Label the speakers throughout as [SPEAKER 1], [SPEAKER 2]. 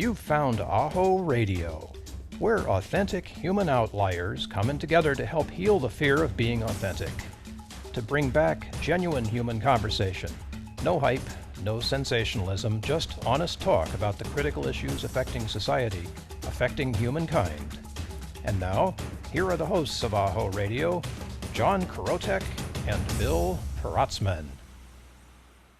[SPEAKER 1] You've found AHO Radio, where authentic human outliers coming together to help heal the fear of being authentic, to bring back genuine human conversation. No hype, no sensationalism, just honest talk about the critical issues affecting society, affecting humankind. And now, here are the hosts of AHO Radio, John Karotek and Bill Protzmann.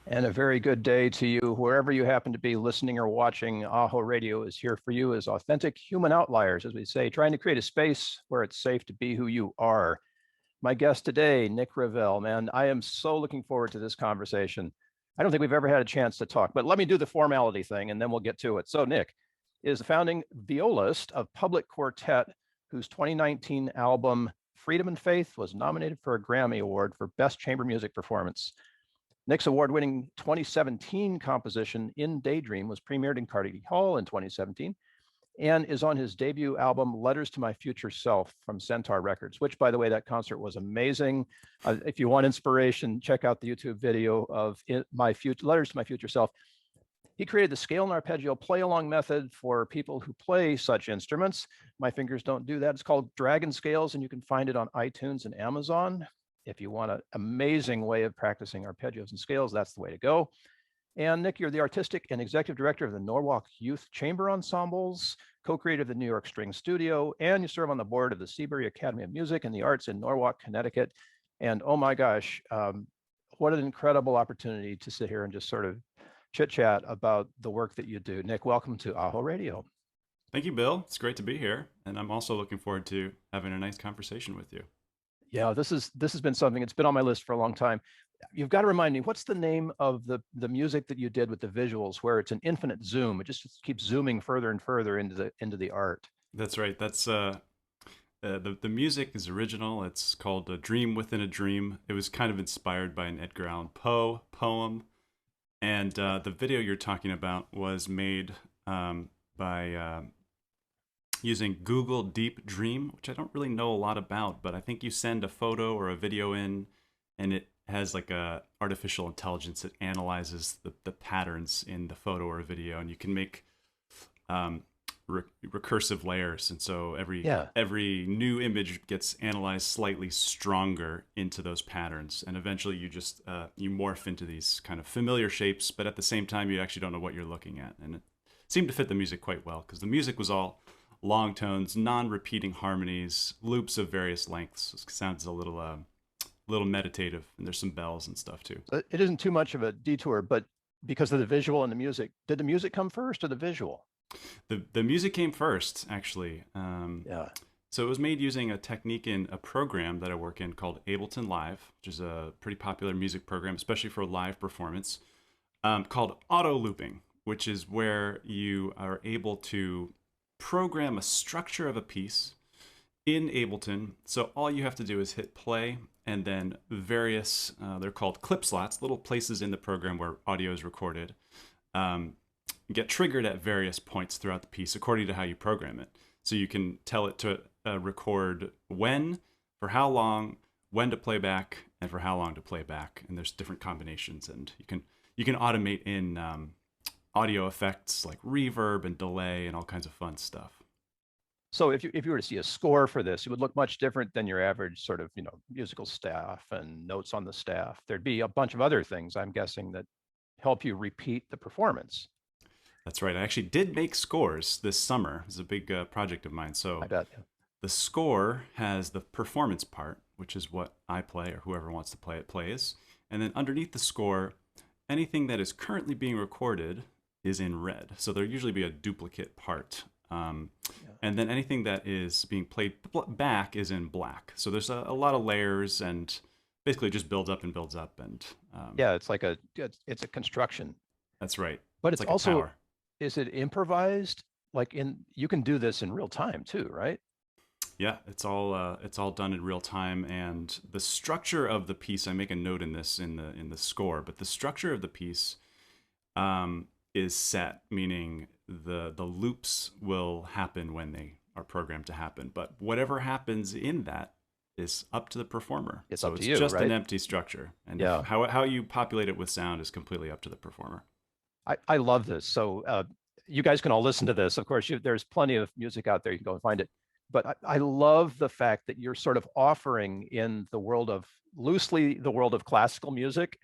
[SPEAKER 1] And a very good day to you, wherever you happen to be listening or watching. AHO Radio is here for you as authentic human outliers, as we say, trying to create a space where it's safe to be who you are. My guest today, Nick Revel, man, I am so looking forward to this conversation. I don't think we've ever had a chance to talk, but let me do the formality thing and then we'll get to it. So Nick is the founding violist of PUBLIQuartet, whose 2019 album, Freedom and Faith, was nominated for a Grammy Award for Best Chamber Music Performance. Nick's award-winning 2017 composition, In Daydream, was premiered in Carnegie Hall in 2017 and is on his debut album, Letters to My Future Self from Centaur Records, which, by the way, that concert was amazing. If you want inspiration, check out the YouTube video of Letters to My Future Self. He created the scale and arpeggio play-along method for people who play such instruments. My fingers don't do that. It's called Dragon Scales, and you can find it on iTunes and Amazon. If you want an amazing way of practicing arpeggios and scales, that's the way to go. And Nick, you're the artistic and executive director of the Norwalk Youth Chamber Ensembles, co-creator of the New York String Studio, and you serve on the board of the Seabury Academy of Music and the Arts in Norwalk, Connecticut. And oh my gosh, what an incredible opportunity to sit here and just sort of chit-chat about the work that you do. Nick, welcome to AHO Radio.
[SPEAKER 2] Thank you, Bill. It's great to be here. And I'm also looking forward to having a nice conversation with you.
[SPEAKER 1] Yeah, this has been something, it's been on my list for a long time. You've got to remind me, what's the name of the music that you did with the visuals, where it's an infinite zoom? It just keeps zooming further and further into the art.
[SPEAKER 2] That's right. That's the music is original. It's called A Dream Within a Dream. It was kind of inspired by an Edgar Allan Poe poem. And the video you're talking about was made by using Google Deep Dream, which I don't really know a lot about, but I think you send a photo or a video in and it has like a artificial intelligence that analyzes the patterns in the photo or video, and you can make recursive layers. And so every new image gets analyzed slightly stronger into those patterns. And eventually you just, you morph into these kind of familiar shapes, but at the same time, you actually don't know what you're looking at. And it seemed to fit the music quite well because the music was all long tones, non-repeating harmonies, loops of various lengths. It sounds a little meditative, and there's some bells and stuff too.
[SPEAKER 1] It isn't too much of a detour, but because of the visual and the music, did the music come first or the visual?
[SPEAKER 2] The music came first, actually. So it was made using a technique in a program that I work in called Ableton Live, which is a pretty popular music program, especially for live performance, called auto looping, which is where you are able to program a structure of a piece in Ableton. So all you have to do is hit play, and then various, they're called clip slots, little places in the program where audio is recorded, get triggered at various points throughout the piece according to how you program it. So you can tell it to record when, for how long, when to play back, and for how long to play back. And there's different combinations, and you can automate in audio effects like reverb and delay and all kinds of fun stuff.
[SPEAKER 1] So if you were to see a score for this, it would look much different than your average sort of, musical staff and notes on the staff. There'd be a bunch of other things, I'm guessing, that help you repeat the performance.
[SPEAKER 2] That's right. I actually did make scores this summer. It's a big project of mine. So
[SPEAKER 1] I bet.
[SPEAKER 2] The score has the performance part, which is what I play or whoever wants to play it plays. And then underneath the score, anything that is currently being recorded is in red. So there'll usually be a duplicate part. And then anything that is being played back is in black. So there's a lot of layers, and basically it just builds up and builds up. And
[SPEAKER 1] it's like it's a construction.
[SPEAKER 2] That's right.
[SPEAKER 1] But it's
[SPEAKER 2] like
[SPEAKER 1] also, is it improvised? You can do this in real time too, right?
[SPEAKER 2] Yeah, it's all done in real time, and the structure of the piece, I make a note in the score, but the structure of the piece is set, meaning the loops will happen when they are programmed to happen, but whatever happens in that is up to the performer.
[SPEAKER 1] It's up to you,
[SPEAKER 2] it's just
[SPEAKER 1] right?
[SPEAKER 2] an empty structure, and how you populate it with sound is completely up to the performer.
[SPEAKER 1] I love this. So you guys can all listen to this. Of course, there's plenty of music out there. You can go and find it. But I love the fact that you're sort of offering in the world of, loosely, the world of classical music,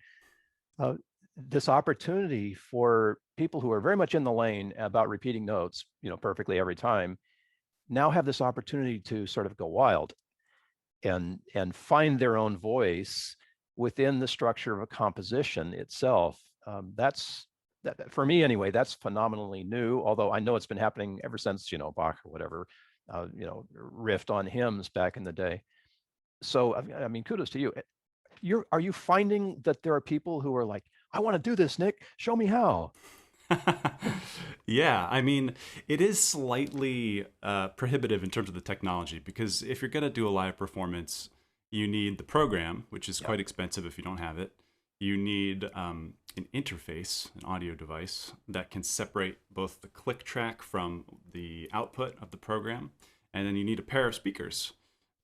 [SPEAKER 1] this opportunity for people who are very much in the lane about repeating notes, perfectly every time, now have this opportunity to sort of go wild and find their own voice within the structure of a composition itself. That, for me anyway, that's phenomenally new, although I know it's been happening ever since, Bach or whatever, riffed on hymns back in the day. So, I mean, kudos to you. Are you finding that there are people who are like, I want to do this, Nick, show me how?
[SPEAKER 2] Yeah, I mean, it is slightly prohibitive in terms of the technology, because if you're going to do a live performance, you need the program, which is quite expensive if you don't have it. You need an interface, an audio device that can separate both the click track from the output of the program. And then you need a pair of speakers.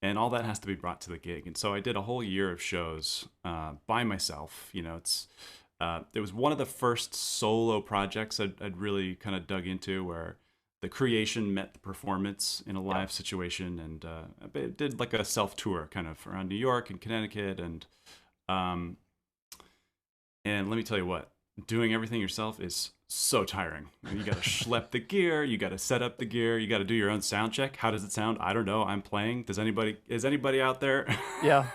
[SPEAKER 2] And all that has to be brought to the gig. And so I did a whole year of shows by myself. It was one of the first solo projects I'd really kind of dug into, where the creation met the performance in a live situation. And I did like a self-tour kind of around New York and Connecticut. And let me tell you what, doing everything yourself is so tiring. You got to schlep the gear, you got to set up the gear, you got to do your own sound check. How does it sound? I don't know. I'm playing. Is anybody out there?
[SPEAKER 1] Yeah.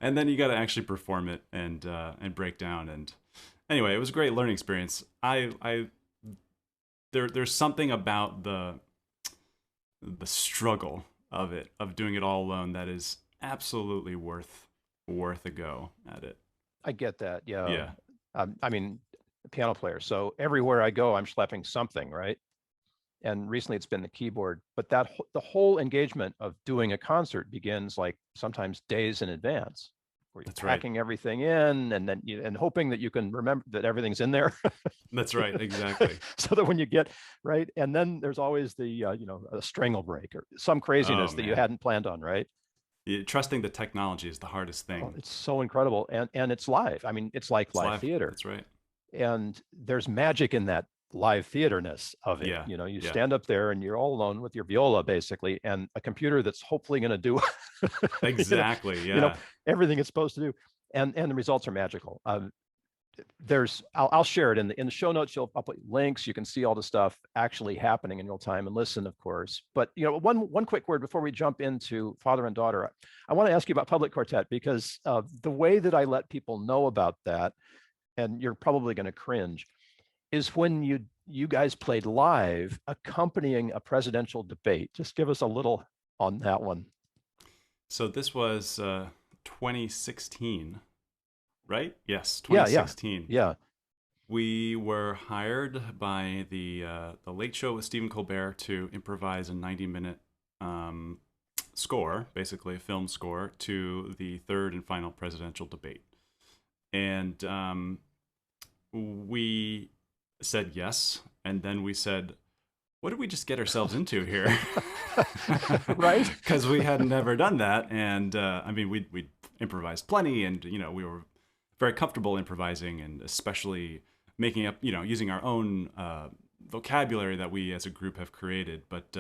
[SPEAKER 2] And then you got to actually perform it and break down. And anyway, it was a great learning experience. There's something about the struggle of doing it all alone that is absolutely worth a go at it.
[SPEAKER 1] I get that. Yeah.
[SPEAKER 2] Yeah.
[SPEAKER 1] I mean, piano player. So everywhere I go, I'm schlepping something, right? And recently it's been the keyboard, but the whole engagement of doing a concert begins like sometimes days in advance, where you're packing everything in, and then and hoping that you can remember that everything's in there.
[SPEAKER 2] That's right. Exactly.
[SPEAKER 1] So that when you get right. And then there's always the, a string will break or some craziness that you hadn't planned on, right?
[SPEAKER 2] Trusting the technology is the hardest thing.
[SPEAKER 1] Oh, it's so incredible. And it's live. I mean, it's like live theater.
[SPEAKER 2] That's right.
[SPEAKER 1] And there's magic in that live theaterness of it.
[SPEAKER 2] Yeah.
[SPEAKER 1] You stand up there and you're all alone with your viola basically, and a computer that's hopefully going to do
[SPEAKER 2] exactly.
[SPEAKER 1] Everything it's supposed to do, and the results are magical. I'll share it in the show notes. I'll put links. You can see all the stuff actually happening in real time and listen, of course. But one quick word before we jump into Father and Daughter. I want to ask you about PUBLIQuartet, because the way that I let people know about that, and you're probably going to cringe, is when you guys played live accompanying a presidential debate. Just give us a little on that one.
[SPEAKER 2] So this was 2016. Right? Yes, 2016.
[SPEAKER 1] Yeah.
[SPEAKER 2] We were hired by the Late Show with Stephen Colbert to improvise a 90-minute score, basically a film score, to the third and final presidential debate. And we said yes, and then we said, what did we just get ourselves into here?
[SPEAKER 1] Right?
[SPEAKER 2] Because we had never done that. And I mean, we improvised plenty, and we were very comfortable improvising, and especially making up, using our own vocabulary that we as a group have created. But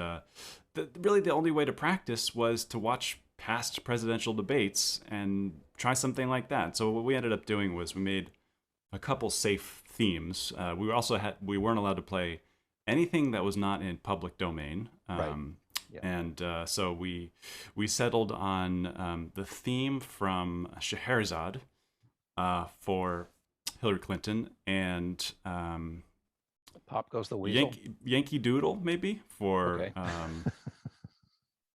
[SPEAKER 2] really the only way to practice was to watch past presidential debates and try something like that. So what we ended up doing was we made a couple safe themes. We weren't allowed to play anything that was not in public domain.
[SPEAKER 1] Right. Yeah.
[SPEAKER 2] And so we settled on the theme from Scheherazade, for Hillary Clinton, and
[SPEAKER 1] Pop Goes the Weasel.
[SPEAKER 2] Yankee Doodle, maybe, for
[SPEAKER 1] okay.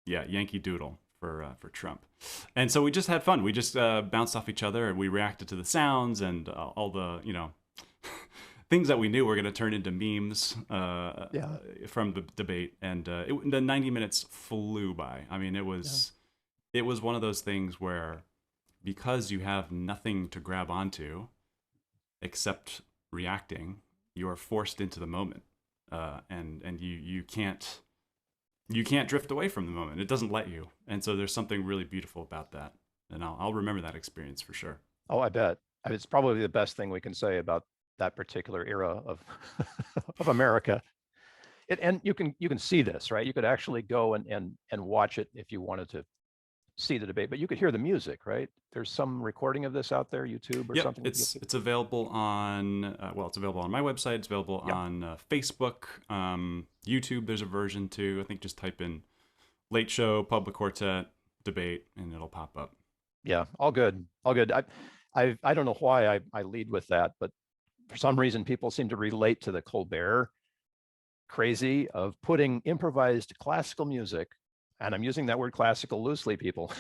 [SPEAKER 2] Yankee Doodle for Trump. And so we just had fun. We just bounced off each other, and we reacted to the sounds and all the things that we knew were going to turn into memes from the debate. And the 90 minutes flew by. I mean, it was one of those things where, because you have nothing to grab onto except reacting, you are forced into the moment, and you can't drift away from the moment. It doesn't let you, and so there's something really beautiful about that, and I'll remember that experience for sure.
[SPEAKER 1] Oh, I bet. It's probably the best thing we can say about that particular era of of America. And you can see this, right? You could actually go and watch it if you wanted to see the debate, but you could hear the music, right? There's some recording of this out there, YouTube or something.
[SPEAKER 2] It's available on it's available on my website. It's available on Facebook, YouTube. There's a version too. I think just type in Late Show PUBLIQuartet debate and it'll pop up.
[SPEAKER 1] Yeah, all good, all good. I don't know why I lead with that, but for some reason people seem to relate to the Colbert crazy of putting improvised classical music, and I'm using that word classical loosely, people,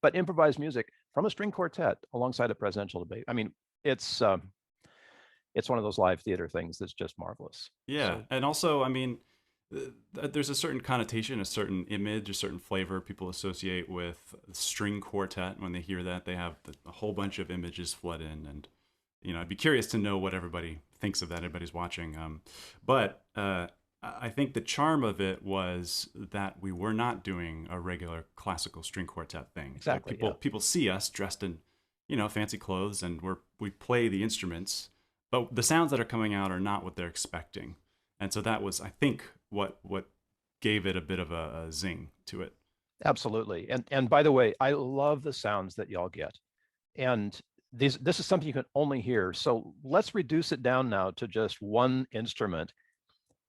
[SPEAKER 1] but improvised music from a string quartet alongside a presidential debate. I mean, it's one of those live theater things that's just marvelous.
[SPEAKER 2] Yeah, so, and also, I mean, there's a certain connotation, a certain image, a certain flavor people associate with string quartet. When they hear that, they have a whole bunch of images flood in, and I'd be curious to know what everybody thinks of that. Everybody's watching, but I think the charm of it was that we were not doing a regular classical string quartet thing.
[SPEAKER 1] Exactly.
[SPEAKER 2] Like people see us dressed in, fancy clothes, and we play the instruments, but the sounds that are coming out are not what they're expecting. And so that was, I think, what gave it a bit of a zing to it.
[SPEAKER 1] Absolutely. And by the way, I love the sounds that y'all get. And this is something you can only hear. So let's reduce it down now to just one instrument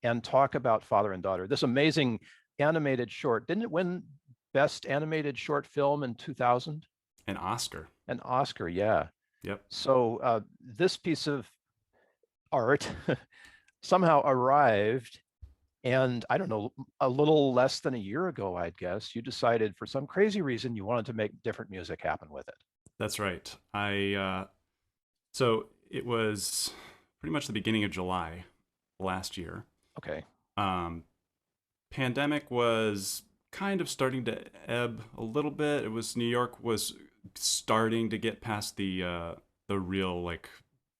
[SPEAKER 1] and talk about Father and Daughter. This amazing animated short. Didn't it win Best Animated Short Film in 2000?
[SPEAKER 2] An Oscar.
[SPEAKER 1] An Oscar, yeah.
[SPEAKER 2] Yep.
[SPEAKER 1] So this piece of art somehow arrived, and I don't know, a little less than a year ago, I'd guess, you decided for some crazy reason you wanted to make different music happen with it.
[SPEAKER 2] That's right. So it was pretty much the beginning of July last year.
[SPEAKER 1] Okay.
[SPEAKER 2] Pandemic was kind of starting to ebb a little bit. It was New York was starting to get past the real like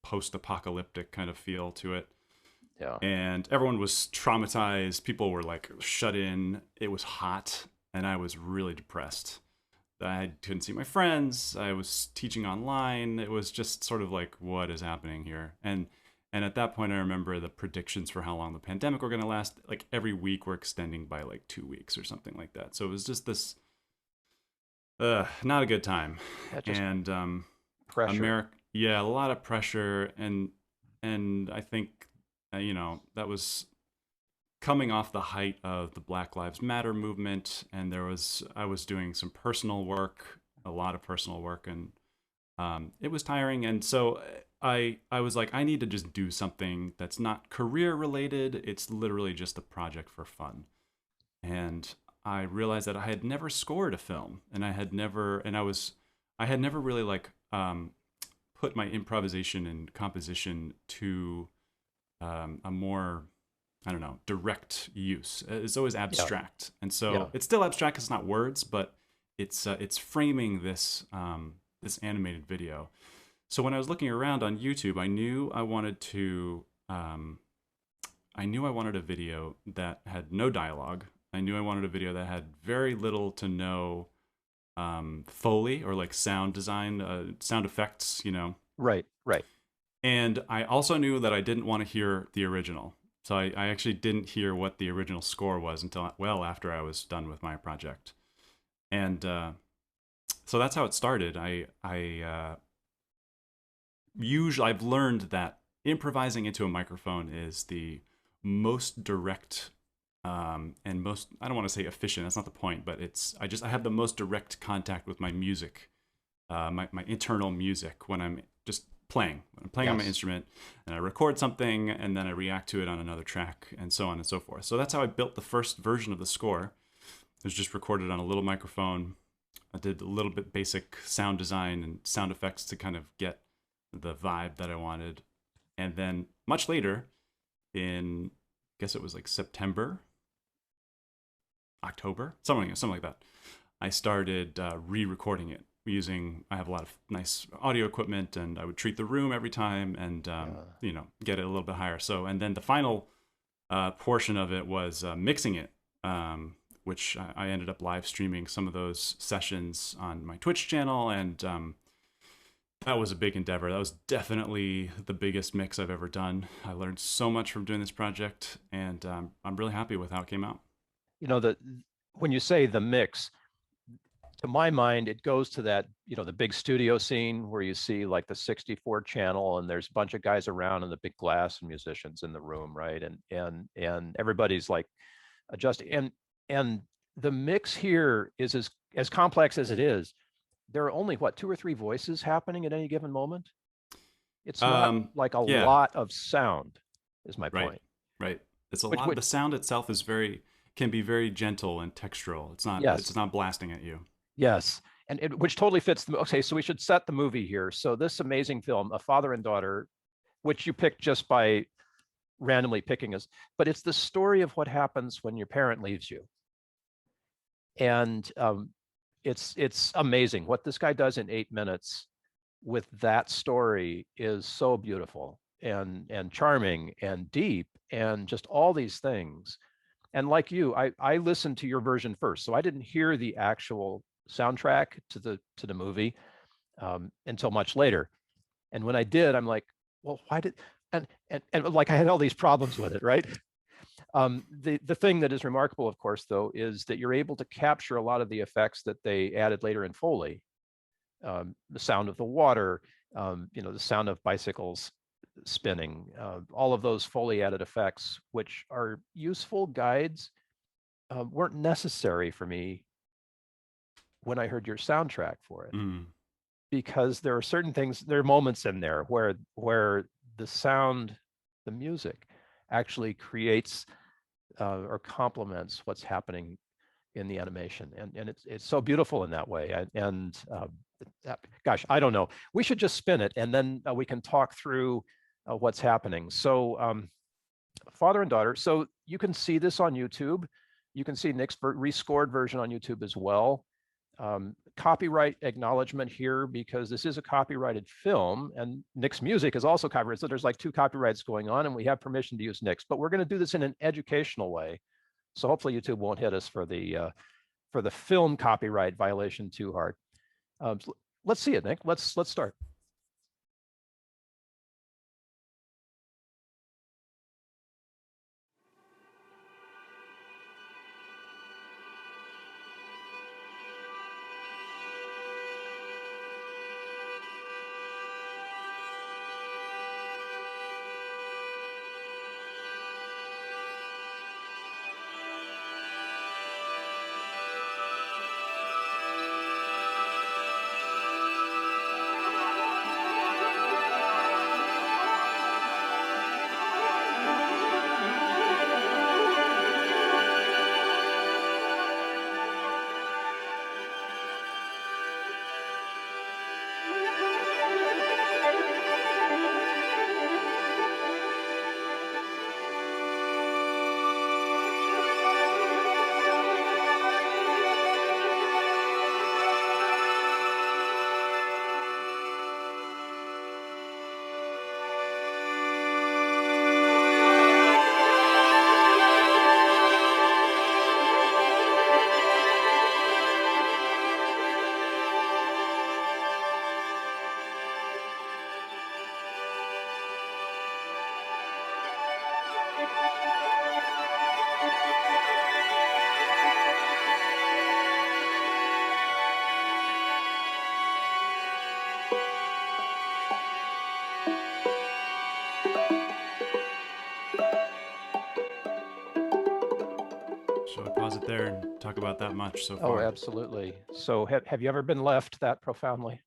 [SPEAKER 2] post-apocalyptic kind of feel to it.
[SPEAKER 1] Yeah.
[SPEAKER 2] And everyone was traumatized. People were like shut in. It was hot, and I was really depressed. I couldn't see my friends. I was teaching online. It was just sort of like, what is happening here? And at that point, I remember the predictions for how long the pandemic were going to last. Like every week, we're extending by like 2 weeks or something like that. So it was just this, not a good time. And
[SPEAKER 1] pressure.
[SPEAKER 2] A lot of pressure, and I think that was coming off the height of the Black Lives Matter movement, and I was doing some personal work, a lot of personal work, and it was tiring. And so I was like, I need to just do something that's not career related. It's literally just a project for fun. And I realized that I had never scored a film, and I had never really like put my improvisation and composition to a more, I don't know, direct use. It's always abstract. Yeah. And so it's still abstract because it's not words, but it's framing this this animated video. So when I was looking around on YouTube, I knew I wanted a video that had no dialogue. I knew I wanted a video that had very little to no Foley or like sound design, sound effects,
[SPEAKER 1] Right.
[SPEAKER 2] And I also knew that I didn't want to hear the original. So I actually didn't hear what the original score was until well after I was done with my project. And so that's how it started. I've learned that improvising into a microphone is the most direct and most, I don't want to say efficient, that's not the point, but I have the most direct contact with my music, my internal music when I'm just playing. When I'm playing on my instrument, and I record something, and then I react to it on another track, and so on and so forth. So that's how I built the first version of the score. It was just recorded on a little microphone. I did a little bit basic sound design and sound effects to kind of get the vibe that I wanted. And then much later, in, I guess it was like September, October, something like that, I started re-recording it. I have a lot of nice audio equipment, and I would treat the room every time and, get it a little bit higher. So, and then the final portion of it was mixing it, which I ended up live streaming some of those sessions on my Twitch channel. And That was a big endeavor. That was definitely the biggest mix I've ever done. I learned so much from doing this project, and I'm really happy with how it came out.
[SPEAKER 1] You know, when you say the mix, to my mind, it goes to that, you know, the big studio scene where you see like the 64 channel and there's a bunch of guys around and the big glass and musicians in the room, right? And everybody's like adjusting. And the mix here is as complex as it is. There are only what, 2 or 3 voices happening at any given moment. It's not like a
[SPEAKER 2] Yeah,
[SPEAKER 1] lot of sound, is my
[SPEAKER 2] right,
[SPEAKER 1] point.
[SPEAKER 2] right. It's a lot. The sound itself is can be very gentle and textural.
[SPEAKER 1] Yes.
[SPEAKER 2] It's not blasting at you.
[SPEAKER 1] Yes, and which totally fits the. Okay, so we should set the movie here. So this amazing film, A Father and Daughter, which you picked just by randomly picking us, but it's the story of what happens when your parent leaves you. And it's amazing what this guy does in 8 minutes with that story is so beautiful and charming and deep and just all these things. And like you, I listened to your version first, so I didn't hear the actual soundtrack to the movie until much later. And when I did, I'm like, well, why did and like I had all these problems with it, right? The thing that is remarkable, of course, though, is that you're able to capture a lot of the effects that they added later in Foley. The sound of the water, you know, the sound of bicycles spinning, all of those Foley added effects, which are useful guides, weren't necessary for me when I heard your soundtrack for it. Because there are certain things, there are moments in there where the sound, the music actually creates or complements what's happening in the animation. And it's so beautiful in that way. Gosh, I don't know. We should just spin it and then we can talk through what's happening. So Father and Daughter. So you can see this on YouTube. You can see Nick's rescored version on YouTube as well. Copyright acknowledgement here because this is a copyrighted film and Nick's music is also copyrighted. So there's like 2 copyrights going on and we have permission to use Nick's, but we're going to do this in an educational way. So hopefully YouTube won't hit us for the film copyright violation too hard. So let's see it, Nick. Let's start.
[SPEAKER 2] Shall I pause it there and talk about that much so
[SPEAKER 1] Oh,
[SPEAKER 2] far?
[SPEAKER 1] absolutely. So have you ever been left that profoundly?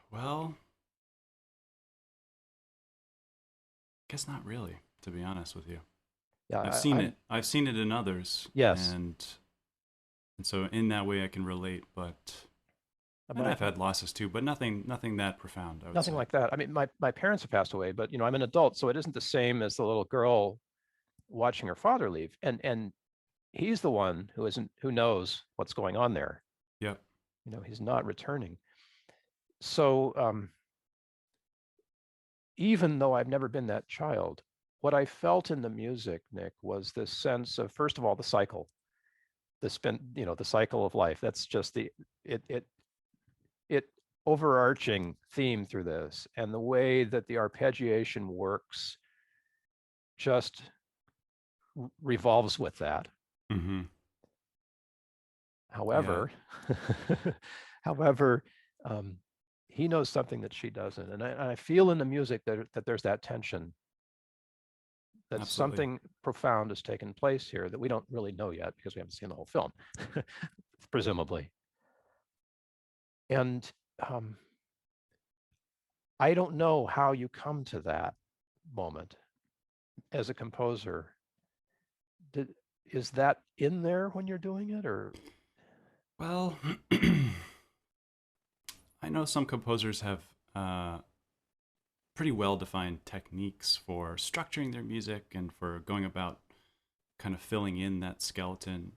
[SPEAKER 2] Well, I guess not really, to be honest with you.
[SPEAKER 1] Yeah,
[SPEAKER 2] I've seen it. I've seen it in others.
[SPEAKER 1] Yes.
[SPEAKER 2] And so in that way I can relate, but I've had losses too, but nothing that profound. I would
[SPEAKER 1] nothing
[SPEAKER 2] say.
[SPEAKER 1] like that. I mean, my parents have passed away, but you know, I'm an adult, so it isn't the same as the little girl watching her father leave. And he's the one who knows what's going on there.
[SPEAKER 2] Yep.
[SPEAKER 1] You know, he's not returning. So even though I've never been that child, what I felt in the music, Nick, was this sense of, first of all, the cycle. the cycle of life. That's just the it overarching theme through this, and the way that the arpeggiation works just revolves with that.
[SPEAKER 2] Mm-hmm.
[SPEAKER 1] However, however, he knows something that she doesn't, and I feel in the music that there's that tension, that
[SPEAKER 2] Absolutely.
[SPEAKER 1] something profound has taken place here that we don't really know yet because we haven't seen the whole film, presumably. And I don't know how you come to that moment as a composer. Is that in there when you're doing it, or?
[SPEAKER 2] Well, I know some composers have pretty well-defined techniques for structuring their music and for going about kind of filling in that skeleton.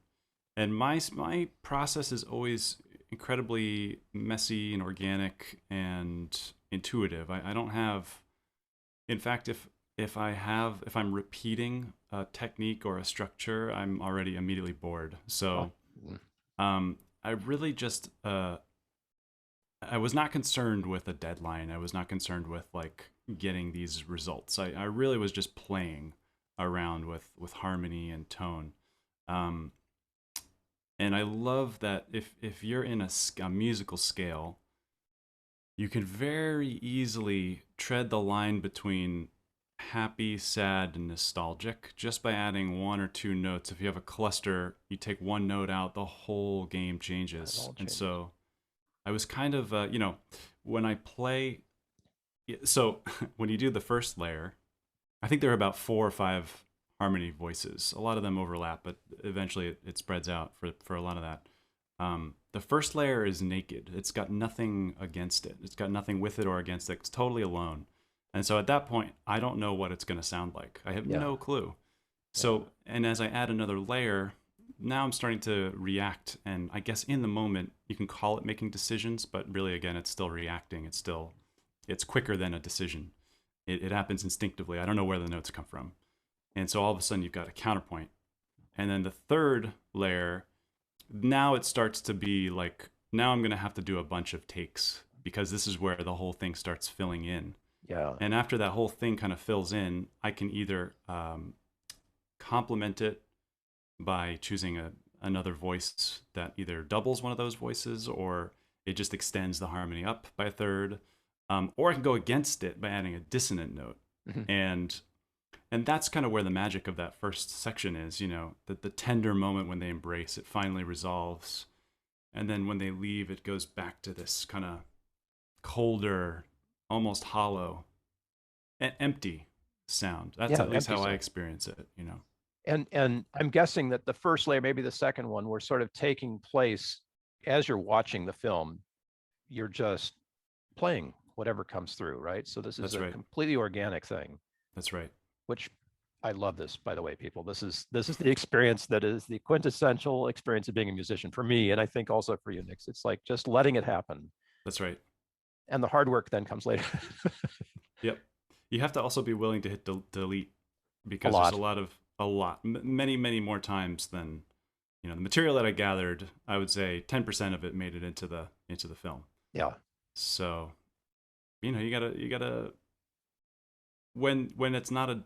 [SPEAKER 2] And my process is always incredibly messy and organic and intuitive. I don't have, in fact, if I'm repeating a technique or a structure, I'm already immediately bored. So I really just I was not concerned with a deadline. I was not concerned with like getting these results. I really was just playing around with harmony and tone. And I love that if you're in a musical scale, you can very easily tread the line between happy, sad, and nostalgic just by adding one or two notes. If you have a cluster, you take one note out, the whole game changes. And so I was kind of, when I play, so when you do the first layer, I think there are about 4 or 5 harmony voices. A lot of them overlap, but eventually it spreads out for a lot of that. The first layer is naked. It's got nothing against it. It's got nothing with it or against it. It's totally alone. And so at that point, I don't know what it's going to sound like. I have no clue. So, and as I add another layer, now I'm starting to react. And I guess in the moment, you can call it making decisions, but really, again, it's still reacting. It's quicker than a decision. It happens instinctively. I don't know where the notes come from. And so all of a sudden, you've got a counterpoint. And then the third layer, now it starts to be like, now I'm going to have to do a bunch of takes because this is where the whole thing starts filling in.
[SPEAKER 1] Yeah.
[SPEAKER 2] And after that whole thing kind of fills in, I can either complement it by choosing another voice that either doubles one of those voices or it just extends the harmony up by a third. Or I can go against it by adding a dissonant note. Mm-hmm. And that's kind of where the magic of that first section is, the tender moment when they embrace, it finally resolves. And then when they leave, it goes back to this kind of colder, almost hollow and empty sound. That's at least how I experience it,
[SPEAKER 1] And I'm guessing that the first layer, maybe the second one, were sort of taking place as you're watching the film. You're just playing whatever comes through, right? So this is a completely organic thing.
[SPEAKER 2] That's right.
[SPEAKER 1] Which I love this, by the way, people. This is the experience that is the quintessential experience of being a musician for me, and I think also for you, Nick. It's like just letting it happen.
[SPEAKER 2] That's right.
[SPEAKER 1] And the hard work then comes later.
[SPEAKER 2] Yep. You have to also be willing to hit delete because there's a lot, many, many more times than, the material that I gathered. I would say 10% of it made it into the film.
[SPEAKER 1] Yeah.
[SPEAKER 2] So, you gotta, when it's not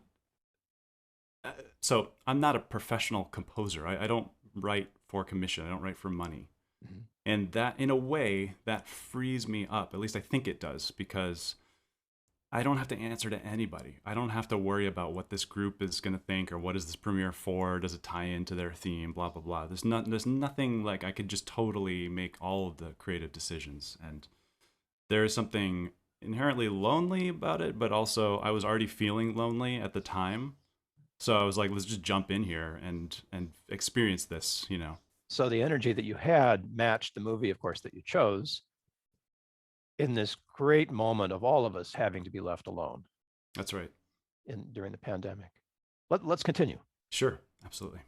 [SPEAKER 2] so I'm not a professional composer. I don't write for commission. I don't write for money. Mm-hmm. And that, in a way, that frees me up. At least I think it does, because I don't have to answer to anybody. I don't have to worry about what this group is going to think or what is this premiere for. Does it tie into their theme? Blah, blah, blah. There's nothing like I could just totally make all of the creative decisions. And there is something inherently lonely about it, but also I was already feeling lonely at the time. So I was like, let's just jump in here and experience this,
[SPEAKER 1] So the energy that you had matched the movie, of course, that you chose in this great moment of all of us having to be left alone.
[SPEAKER 2] That's right.
[SPEAKER 1] During the pandemic. Let's continue.
[SPEAKER 2] Sure, absolutely.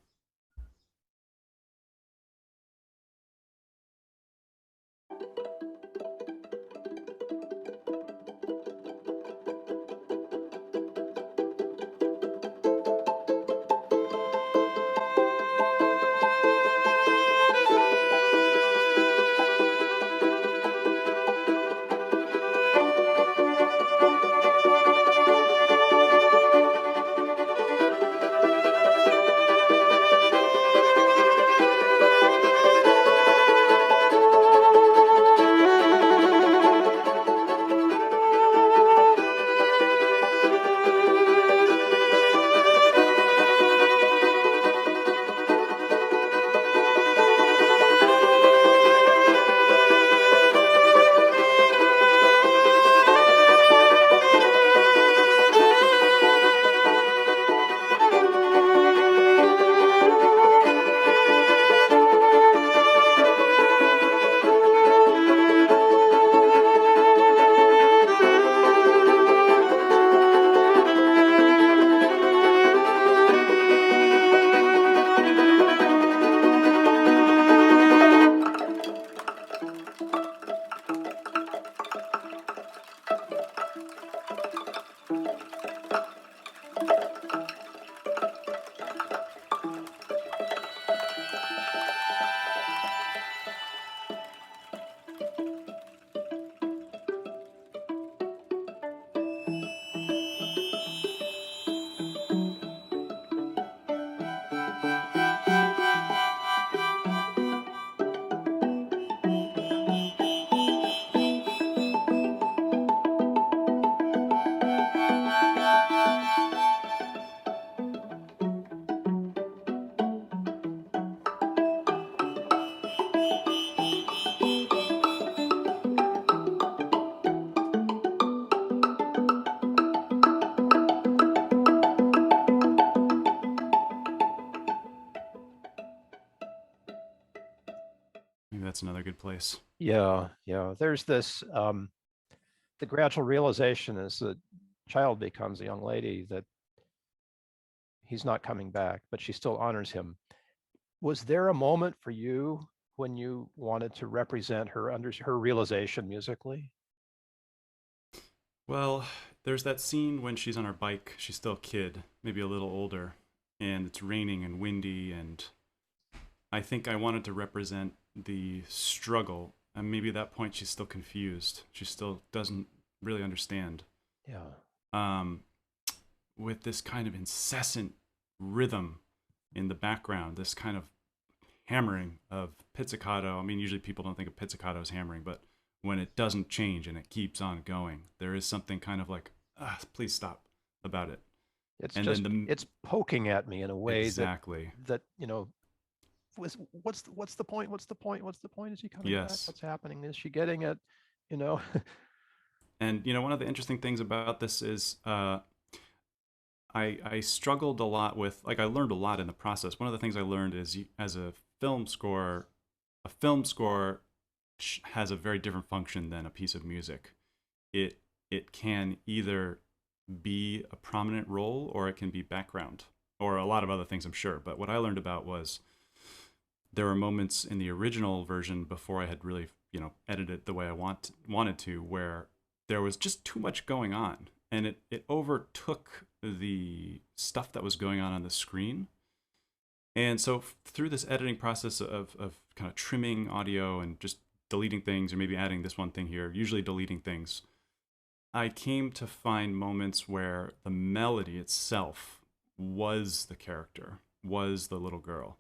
[SPEAKER 2] Maybe that's another good place.
[SPEAKER 1] Yeah, yeah. There's this the gradual realization as the child becomes a young lady that he's not coming back, but she still honors him. Was there a moment for you when you wanted to represent her under her realization musically?
[SPEAKER 2] Well, there's that scene when she's on her bike. She's still a kid, maybe a little older, and it's raining and windy, and I think I wanted to represent the struggle. And maybe at that point she's still confused. She still doesn't really understand.
[SPEAKER 1] Yeah.
[SPEAKER 2] With this kind of incessant rhythm in the background, this kind of hammering of pizzicato. I mean, usually people don't think of pizzicato as hammering, but when it doesn't change and it keeps on going, there is something kind of like, please stop about it.
[SPEAKER 1] It's and just, it's poking at me in a way
[SPEAKER 2] exactly
[SPEAKER 1] that what's the point? What's the point? What's the point? Is he coming back? What's happening? Is she getting it?
[SPEAKER 2] And one of the interesting things about this is I struggled a lot with, like, I learned a lot in the process. One of the things I learned is as a film score has a very different function than a piece of music. It can either be a prominent role or it can be background or a lot of other things, I'm sure. But what I learned about was there were moments in the original version before I had really, edited it the way I wanted to, where there was just too much going on, and it overtook the stuff that was going on the screen. And so through this editing process of kind of trimming audio and just deleting things, or maybe adding this one thing here, usually deleting things, I came to find moments where the melody itself was the character, was the little girl.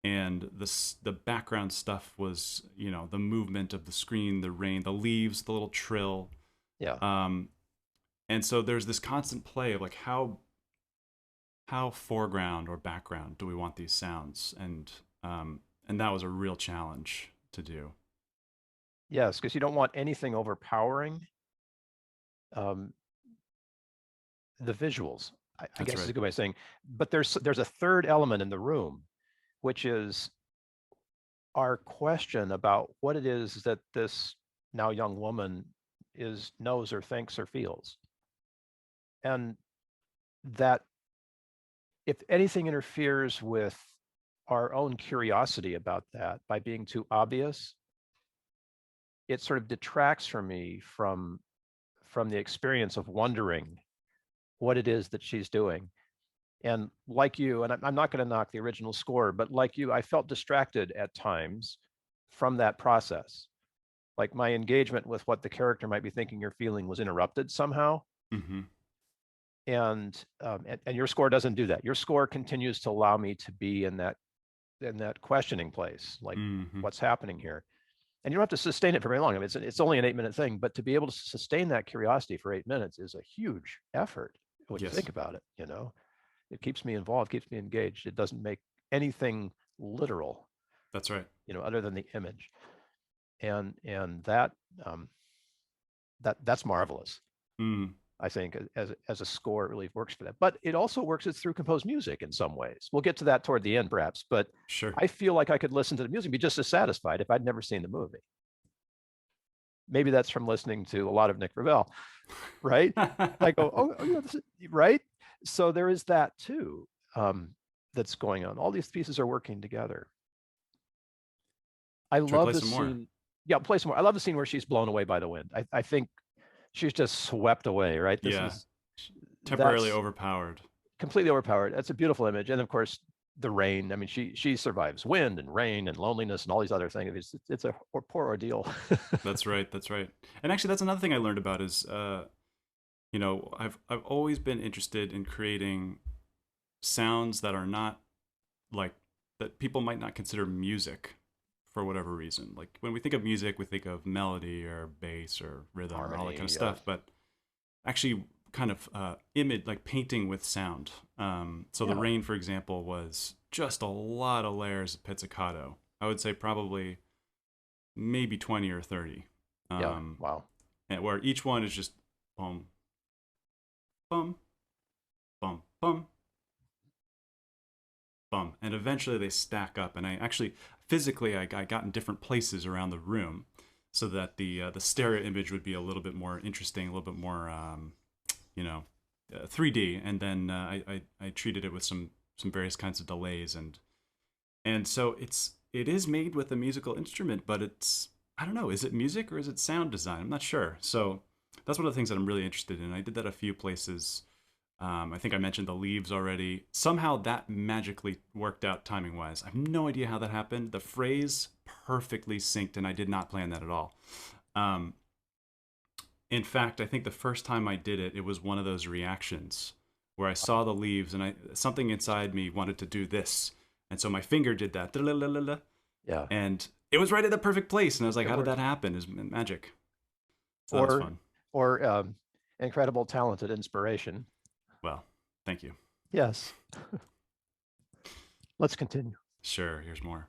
[SPEAKER 2] And the background stuff was, the movement of the screen, the rain, the leaves, the little trill.
[SPEAKER 1] Yeah.
[SPEAKER 2] And so there's this constant play of like how foreground or background do we want these sounds, and that was a real challenge to do.
[SPEAKER 1] Yes, because you don't want anything overpowering the visuals. I guess is a good way of saying. But there's a third element in the room, which is our question about what it is that this now young woman knows or thinks or feels. And that if anything interferes with our own curiosity about that by being too obvious, it sort of detracts from me from the experience of wondering what it is that she's doing. And like you, and I'm not going to knock the original score, but like you, I felt distracted at times from that process. Like my engagement with what the character might be thinking or feeling was interrupted somehow.
[SPEAKER 2] Mm-hmm.
[SPEAKER 1] And your score doesn't do that. Your score continues to allow me to be in that questioning place, like what's happening here. And you don't have to sustain it for very long. I mean, it's only an 8-minute thing, but to be able to sustain that curiosity for 8 minutes is a huge effort when you think about it. It keeps me involved, keeps me engaged. It doesn't make anything literal.
[SPEAKER 2] That's right.
[SPEAKER 1] Other than the image, and that that's marvelous. I think as a score, it really works for that. But it also works through composed music in some ways. We'll get to that toward the end, perhaps. But
[SPEAKER 2] sure,
[SPEAKER 1] I feel like I could listen to the music and be just as satisfied if I'd never seen the movie. Maybe that's from listening to a lot of Nick Revel, right? I go, oh, this is, right? So there is that too, that's going on. All these pieces are working together. I love the scene. Yeah, play some more. I love the scene where she's blown away by the wind. I think she's just swept away, right?
[SPEAKER 2] This is temporarily overpowered.
[SPEAKER 1] Completely overpowered. That's a beautiful image. And of course, the rain. I mean, she survives wind and rain and loneliness and all these other things. It's a poor ordeal.
[SPEAKER 2] That's right. That's right. And actually, that's another thing I learned about is, I've always been interested in creating sounds that are not like that people might not consider music for whatever reason. Like when we think of music, we think of melody or bass or rhythm, harmony, and all that kind of stuff. But actually, kind of image, like painting with sound. The rain, for example, was just a lot of layers of pizzicato. I would say probably maybe 20 or 30.
[SPEAKER 1] Wow.
[SPEAKER 2] And where each one is just bum, bum, bum, bum, bum. And eventually they stack up. And I actually physically I got in different places around the room so that the stereo image would be a little bit more interesting, a little bit more 3D. And then I treated it with some various kinds of delays, and so it is made with a musical instrument, but I don't know, is it music or is it sound design? I'm not sure. So that's one of the things that I'm really interested in. I did that a few places. I think I mentioned the leaves already. Somehow that magically worked out timing-wise. I have no idea how that happened. The phrase perfectly synced, and I did not plan that at all. In fact, I think the first time I did it, it was one of those reactions where I saw the leaves, and something inside me wanted to do this. And so my finger did that.
[SPEAKER 1] Yeah.
[SPEAKER 2] And it was right at the perfect place. And I was like, how did that happen? It's magic. So that was fun.
[SPEAKER 1] Or incredible, talented inspiration.
[SPEAKER 2] Well, thank you.
[SPEAKER 1] Yes. Let's continue.
[SPEAKER 2] Sure, here's more.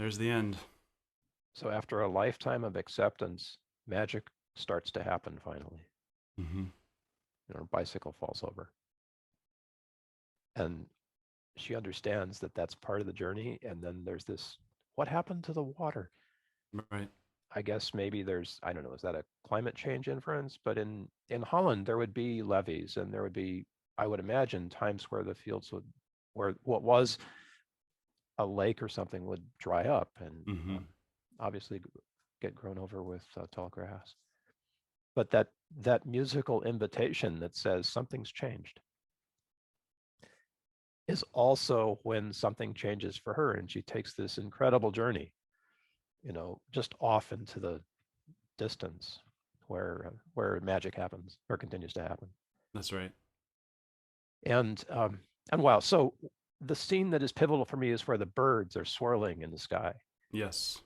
[SPEAKER 2] there's the end.
[SPEAKER 1] So after a lifetime of acceptance, magic starts to happen finally.
[SPEAKER 2] Mm-hmm.
[SPEAKER 1] Her bicycle falls over. And she understands that that's part of the journey. And then there's this, what happened to the water?
[SPEAKER 2] Right.
[SPEAKER 1] I guess maybe there's, I don't know, is that a climate change inference? But in Holland, there would be levees, and there would be, I would imagine, times where the fields would, where what was a lake or something would dry up and obviously get grown over with tall grass. But that musical invitation that says something's changed is also when something changes for her, and she takes this incredible journey, just off into the distance where magic happens or continues to happen.
[SPEAKER 2] That's right.
[SPEAKER 1] And wow, so the scene that is pivotal for me is where the birds are swirling in the sky.
[SPEAKER 2] Yes.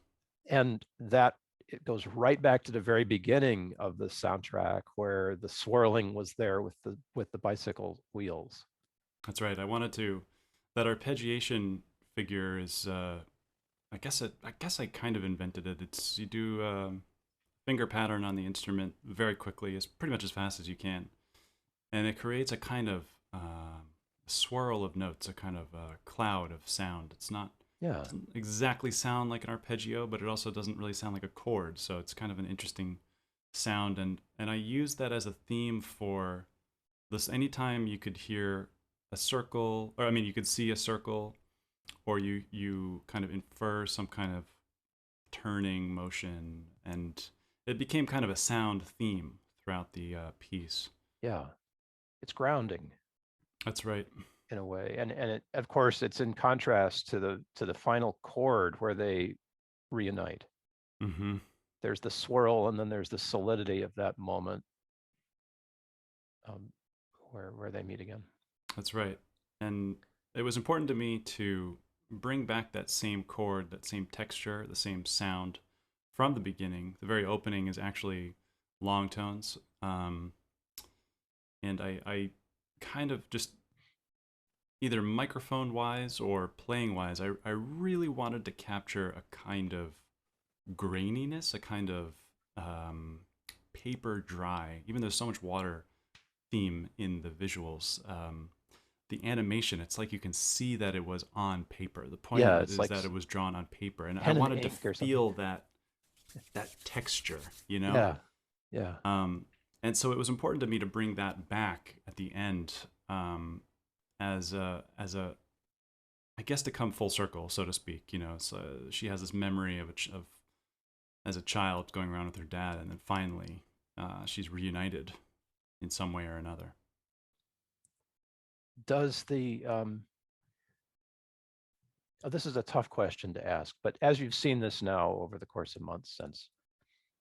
[SPEAKER 1] And that it goes right back to the very beginning of the soundtrack where the swirling was there with the bicycle wheels.
[SPEAKER 2] That's right. I wanted to, that arpeggiation figure is, I guess I kind of invented it. It's, you do a finger pattern on the instrument very quickly, as pretty much as fast as you can. And it creates a kind of swirl of notes, a kind of cloud of sound. It's not, it doesn't exactly sound like an arpeggio, but it also doesn't really sound like a chord. So it's kind of an interesting sound. And I use that as a theme for this. Anytime you could hear a circle, or I mean, you could see a circle, or you kind of infer some kind of turning motion, and it became kind of a sound theme throughout the piece.
[SPEAKER 1] Yeah, it's grounding.
[SPEAKER 2] That's right.
[SPEAKER 1] In a way, and it, of course, it's in contrast to the final chord where they reunite.
[SPEAKER 2] Mm-hmm.
[SPEAKER 1] There's the swirl, and then there's the solidity of that moment where they meet again.
[SPEAKER 2] That's right. And it was important to me to bring back that same chord, that same texture, the same sound from the beginning. The very opening is actually long tones. And I kind of just, either microphone-wise or playing-wise, I really wanted to capture a kind of graininess, a kind of paper dry, even though there's so much water theme in the visuals. The animation, it's like you can see that it was on paper. The point of it is like that it was drawn on paper, and I wanted to feel that texture, Yeah. And so it was important to me to bring that back at the end, as a, I guess, to come full circle, so to speak. So she has this memory of as a child going around with her dad, and then finally she's reunited in some way or another.
[SPEAKER 1] Does the this is a tough question to ask, but as you've seen this now over the course of months since,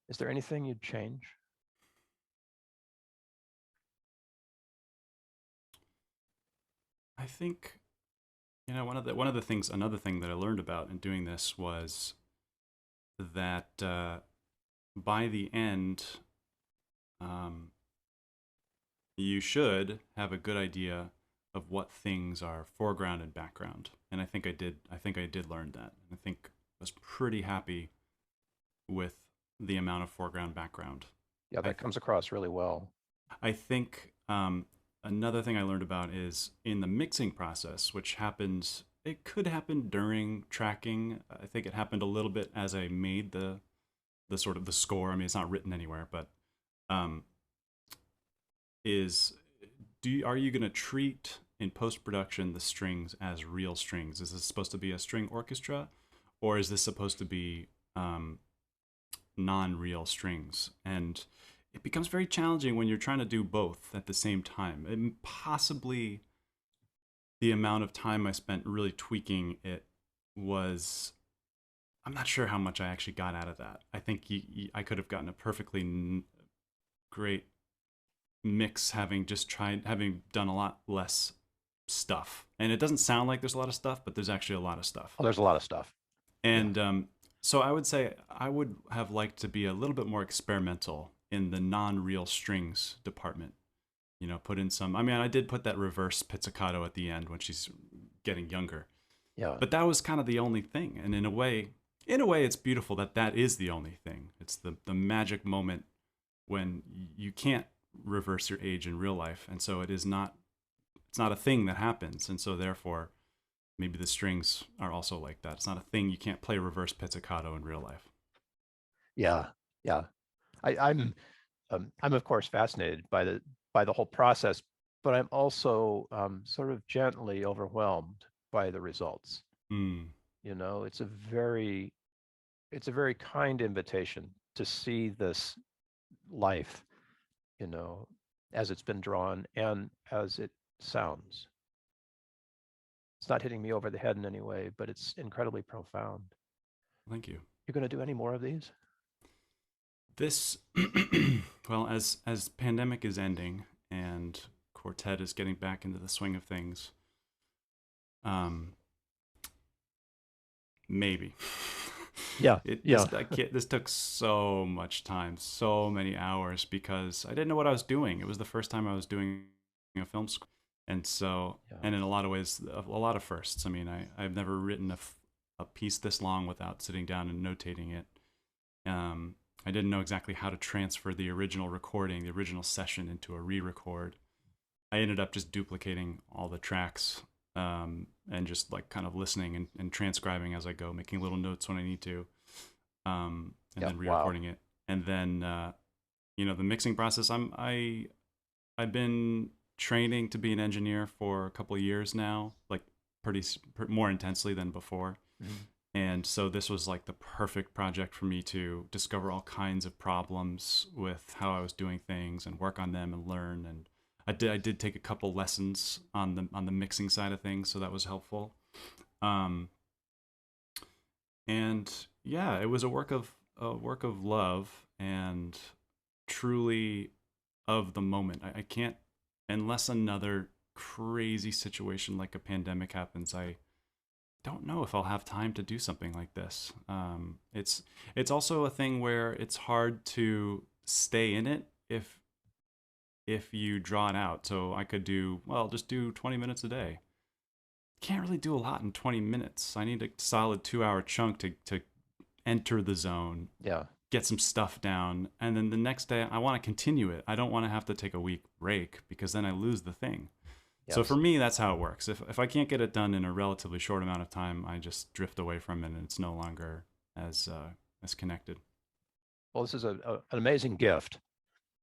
[SPEAKER 1] is there anything you'd change?
[SPEAKER 2] I think, another thing that I learned about in doing this was that by the end, you should have a good idea of what things are foreground and background. And I think I did learn that. I think I was pretty happy with the amount of foreground background.
[SPEAKER 1] Yeah, that comes across really well.
[SPEAKER 2] I think another thing I learned about is in the mixing process, which happens, it could happen during tracking. I think it happened a little bit as I made the sort of the score. I mean, it's not written anywhere, but are you going to treat in post-production the strings as real strings? Is this supposed to be a string orchestra, or is this supposed to be non-real strings? And it becomes very challenging when you're trying to do both at the same time. And possibly the amount of time I spent really tweaking it was, I'm not sure how much I actually got out of that. I think I could have gotten a perfectly great mix having done a lot less stuff. And it doesn't sound like there's a lot of stuff, but there's actually a lot of stuff.
[SPEAKER 1] Oh, there's a lot of stuff.
[SPEAKER 2] And so I would say I would have liked to be a little bit more experimental in the non-real strings department. Put in some, I did put that reverse pizzicato at the end when she's getting younger.
[SPEAKER 1] Yeah.
[SPEAKER 2] But that was kind of the only thing. And in a way, in a way, it's beautiful that that is the only thing. It's the magic moment when you can't reverse your age in real life, and so it's not a thing that happens, and so therefore maybe the strings are also like that. It's not a thing. You can't play reverse pizzicato in real life.
[SPEAKER 1] Yeah, yeah. I'm of course fascinated by the whole process, but I'm also sort of gently overwhelmed by the results.
[SPEAKER 2] Mm.
[SPEAKER 1] You know, it's a very kind invitation to see this life, you know, as it's been drawn and as it sounds. It's not hitting me over the head in any way, but it's incredibly profound.
[SPEAKER 2] Thank you.
[SPEAKER 1] You're going to do any more of these?
[SPEAKER 2] This, well, as pandemic is ending and Quartet is getting back into the swing of things, maybe.
[SPEAKER 1] Yeah.
[SPEAKER 2] This took so much time, so many hours, because I didn't know what I was doing. It was the first time I was doing a film score. And so, and in a lot of ways, a lot of firsts. I mean, I've never written a piece this long without sitting down and notating it. I didn't know exactly how to transfer the original recording, the original session, into a re-record. I ended up just duplicating all the tracks and just like kind of listening and transcribing as I go, making little notes when I need to, and then re-recording it. And then, the mixing process, I've been training to be an engineer for a couple of years now, like more intensely than before. Mm-hmm. And so this was like the perfect project for me to discover all kinds of problems with how I was doing things and work on them and learn. And I did take a couple lessons on the mixing side of things, so that was helpful. And yeah, it was a work of love and truly of the moment. I can't, unless another crazy situation like a pandemic happens, I don't know if I'll have time to do something like this. It's also a thing where it's hard to stay in it if you draw it out. So I could just do 20 minutes a day. Can't really do a lot in 20 minutes. I need a solid 2-hour chunk to enter the zone.
[SPEAKER 1] Yeah.
[SPEAKER 2] Get some stuff down, and then the next day I want to continue it. I don't want to have to take a week break, because then I lose the thing. Yes. So for me, that's how it works. If I can't get it done in a relatively short amount of time, I just drift away from it, and it's no longer as connected.
[SPEAKER 1] Well, this is an amazing gift.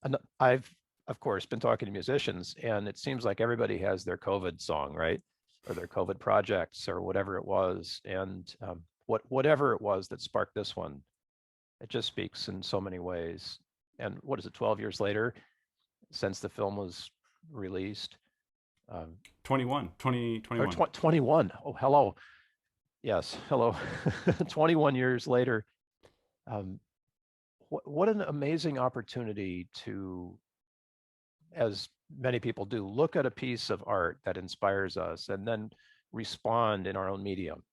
[SPEAKER 1] And I've, of course, been talking to musicians, and it seems like everybody has their COVID song, right? Or their COVID projects, or whatever it was. And whatever it was that sparked this one, it just speaks in so many ways. And what is it, 12 years later, since the film was released?
[SPEAKER 2] 21.
[SPEAKER 1] 21. Oh, hello. Yes, hello. 21 years later. What an amazing opportunity to, as many people do, look at a piece of art that inspires us and then respond in our own medium,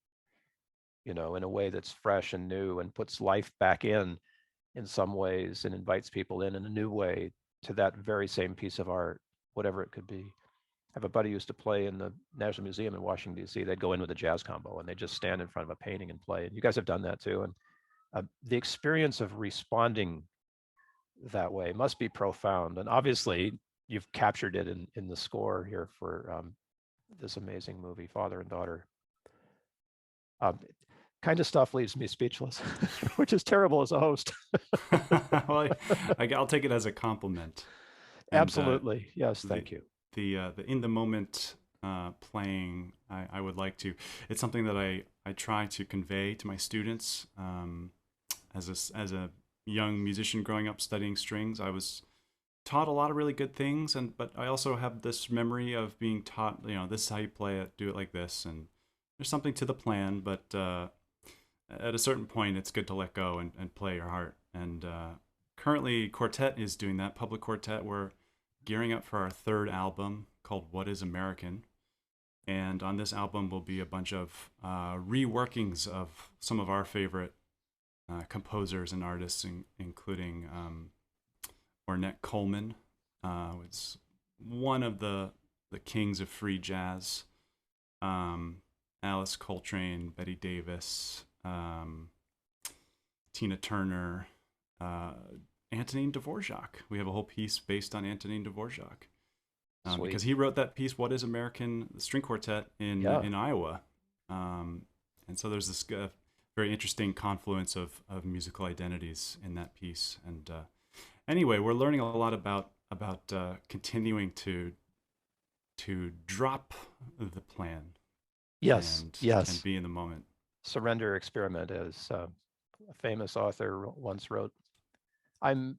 [SPEAKER 1] in a way that's fresh and new and puts life back in some ways, and invites people in a new way to that very same piece of art, whatever it could be. I have a buddy who used to play in the National Museum in Washington, D.C. They'd go in with a jazz combo and they just stand in front of a painting and play. And you guys have done that too. And the experience of responding that way must be profound. And obviously, you've captured it in the score here for this amazing movie, Father and Daughter. Kind of stuff leaves me speechless, which is terrible as a host.
[SPEAKER 2] Well, I'll take it as a compliment.
[SPEAKER 1] Absolutely. Yes, thank you.
[SPEAKER 2] The in the moment playing, I would like to. It's something that I try to convey to my students. As a young musician growing up studying strings, I was taught a lot of really good things, but I also have this memory of being taught, this is how you play it, do it like this, and there's something to the plan, but at a certain point, it's good to let go and play your heart. And currently, Quartet is doing that. PUBLIQuartet, we're gearing up for our third album called What is American. And on this album will be a bunch of reworkings of some of our favorite composers and artists, including Ornette Coleman. It's one of the kings of free jazz. Alice Coltrane, Betty Davis, Tina Turner, Antonin Dvorak. We have a whole piece based on Antonin Dvorak. Because he wrote that piece, What is American String Quartet, in Iowa. And so there's this very interesting confluence of musical identities in that piece. And anyway, we're learning a lot about continuing to drop the plan.
[SPEAKER 1] Yes,
[SPEAKER 2] and be in the moment.
[SPEAKER 1] Surrender, experiment, as a famous author once wrote. I'm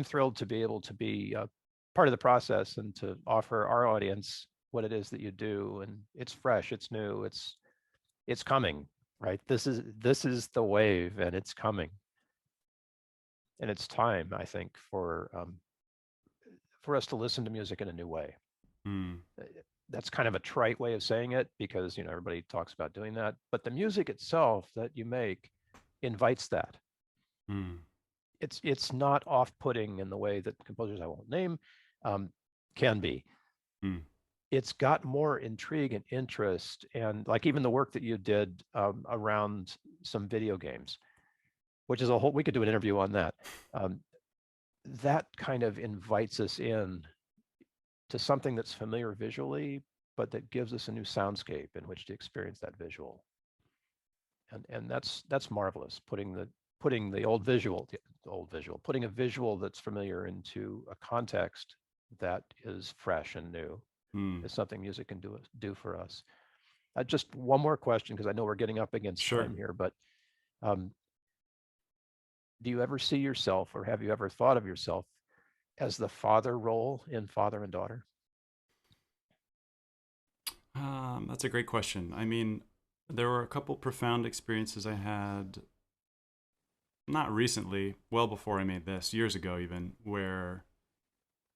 [SPEAKER 1] thrilled to be able to be part of the process and to offer our audience what it is that you do. And it's fresh, it's new, it's coming, right? This is the wave, and it's coming. And it's time, I think, for us to listen to music in a new way. That's kind of a trite way of saying it, because everybody talks about doing that, but the music itself that you make invites that. It's not off-putting in the way that composers I won't name can be. It's got more intrigue and interest, and like even the work that you did around some video games, which is we could do an interview on that. That kind of invites us in to something that's familiar visually, but that gives us a new soundscape in which to experience that visual. And that's marvelous, putting a visual that's familiar into a context that is fresh and new. Is something music can do for us. Just one more question, because I know we're getting up against time here, but do you ever see yourself, or have you ever thought of yourself as the father role in Father and Daughter?
[SPEAKER 2] That's a great question. I mean, there were a couple profound experiences I had, not recently, well before I made this, years ago even, where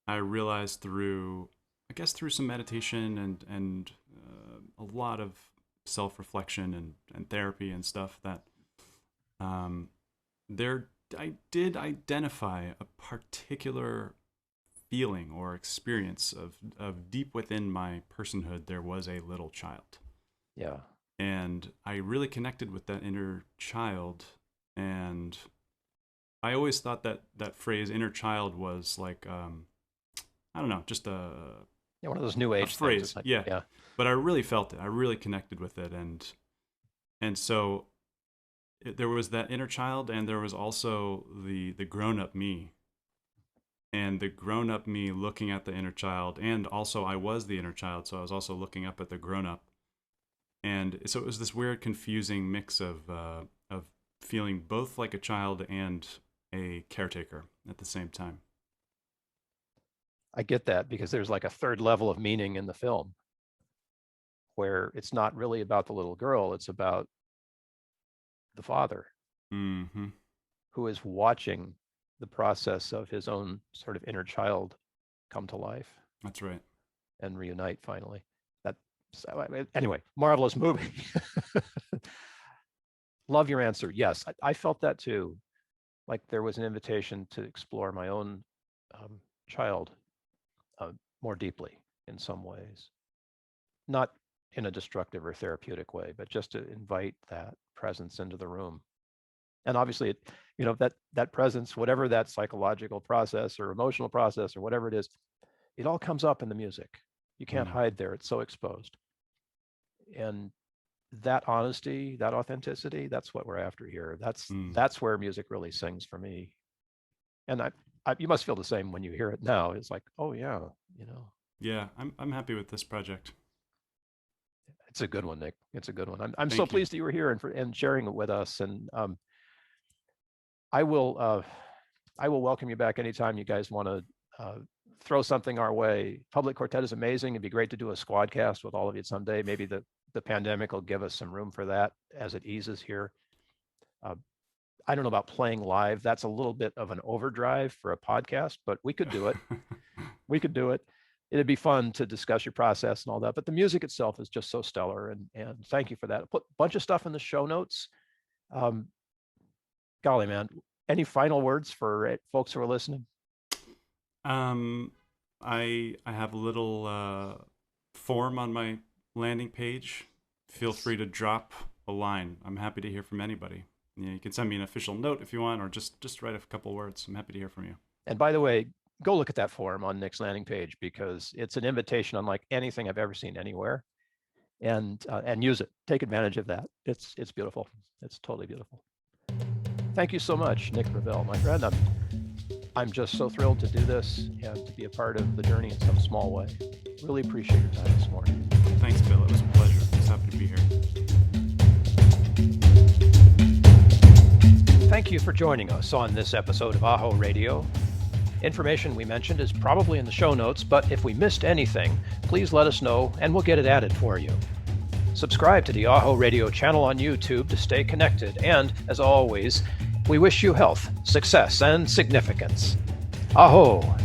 [SPEAKER 2] I realized through some meditation and a lot of self-reflection and therapy and stuff, that I did identify a particular feeling or experience of deep within my personhood. There was a little child.
[SPEAKER 1] Yeah.
[SPEAKER 2] And I really connected with that inner child. And I always thought that phrase inner child was like, I don't know, just
[SPEAKER 1] one of those new age
[SPEAKER 2] phrase.
[SPEAKER 1] Like,
[SPEAKER 2] yeah. But I really felt it. I really connected with it. And so there was that inner child, and there was also the grown-up me. And the grown-up me looking at the inner child, and also I was the inner child, so I was also looking up at the grown-up. And so it was this weird, confusing mix of feeling both like a child and a caretaker at the same time.
[SPEAKER 1] I get that, because there's like a third level of meaning in the film, where it's not really about the little girl, it's about the father, who is watching the process of his own sort of inner child come to life.
[SPEAKER 2] That's right.
[SPEAKER 1] And reunite finally. Anyway, marvelous movie. Love your answer. Yes, I felt that too. Like there was an invitation to explore my own child more deeply in some ways. Not in a destructive or therapeutic way, but just to invite that presence into the room. And obviously, that presence, whatever that psychological process or emotional process or whatever it is, it all comes up in the music. You can't hide there. It's so exposed. And that honesty, that authenticity, that's what we're after here. That's where music really sings for me. And you must feel the same when you hear it now. It's like, oh yeah,
[SPEAKER 2] Yeah, I'm happy with this project.
[SPEAKER 1] It's a good one, Nick. It's a good one. I'm so pleased that you were here and sharing it with us. And I will welcome you back anytime you guys want to throw something our way. PUBLIQuartet is amazing. It'd be great to do a squadcast with all of you someday. Maybe the pandemic will give us some room for that as it eases here. I don't know about playing live. That's a little bit of an overdrive for a podcast, but we could do it. We could do it. It'd be fun to discuss your process and all that. But the music itself is just so stellar. And thank you for that. Put a bunch of stuff in the show notes. Golly, man, any final words for folks who are listening?
[SPEAKER 2] I have a little form on my landing page. Feel free to drop a line. I'm happy to hear from anybody. you can send me an official note if you want, or just write a couple words. I'm happy to hear from you.
[SPEAKER 1] And by the way, go look at that form on Nick's landing page, because it's an invitation unlike anything I've ever seen anywhere. And use it. Take advantage of that. It's beautiful. It's totally beautiful. Thank you so much, Nick Revel, my friend. I'm just so thrilled to do this and to be a part of the journey in some small way. Really appreciate your time this morning.
[SPEAKER 2] Thanks, Bill. It was a pleasure. I was happy to be here.
[SPEAKER 1] Thank you for joining us on this episode of AHO Radio. Information we mentioned is probably in the show notes, but if we missed anything, please let us know and we'll get it added for you. Subscribe to the AHO Radio channel on YouTube to stay connected, and, as always, we wish you health, success, and significance. AHO!